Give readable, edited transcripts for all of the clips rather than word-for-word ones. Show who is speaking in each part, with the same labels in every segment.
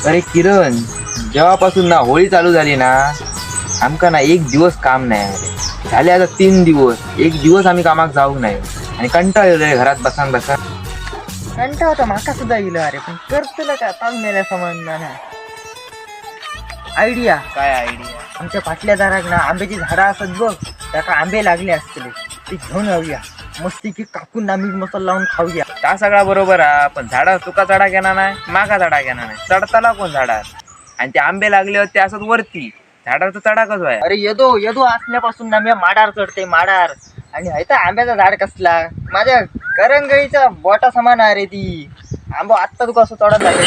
Speaker 1: अरे किरण, जेव्हापासून ना होळी चालू झाली ना, आमका ना एक दिवस काम नाही झाले. आता 3 दिवस, एक दिवस आम्ही कामाक जाऊ नाही आणि कंटाळलोय घरात बसान बसान.
Speaker 2: कंटाळा होता माका सुद्धा येईल अरे, पण करतलं का ताल मेल्या समान ना. आयडिया
Speaker 1: काय आयडिया?
Speaker 2: आमच्या पाटल्या दाराक ना आंब्याची झाडं असत बघ, त्याका आंबे लागले असतले, ते घेऊन येऊया. मस्ती की कापून ना मीठ मसाला लावून खाऊया.
Speaker 1: त्या सगळा बरोबर हा, पण झाडा तुका चढा घेणार नाही, माका चढा घेणार नाही. चढताला कोण झाडात? आणि ते आंबे लागले होते असत वरती, झाडाचा चढा कसो आहे?
Speaker 2: अरे येदो येदो असल्यापासून ना मी माडार चढते माडार. आणि हायता आंब्याचा झाड कसला माझ्या करंगळीच्या बोटा समान आहे रे ती. आंबो आत्ता तुका असं चढत लागले.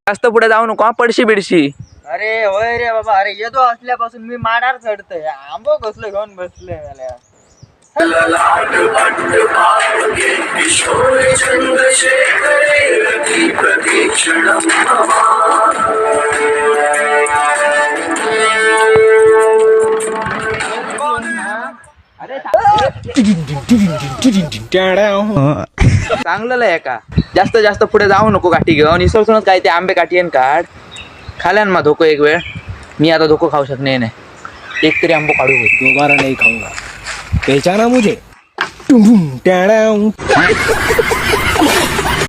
Speaker 1: जास्त पुढे जाऊ नको हा, पडशी बिडशी.
Speaker 2: अरे होय रे बाबा, अरे येदो असल्यापासून मी माडार चढतोय. आंबो कसलं घेऊन बसलोय मला.
Speaker 1: चांगलं आहे का? जास्त जास्त पुढे जाऊ नको गाठी घेऊन. इसरसूनच काय ते आंबे काठी येईन काढ. खाल्यान मा धोको एक वेळ. मी आता धोको खाऊ शकणे नाही. एक तरी आंबो काढू होत.
Speaker 3: दोबारा नहीं खाऊंगा, पहचाना मुझे?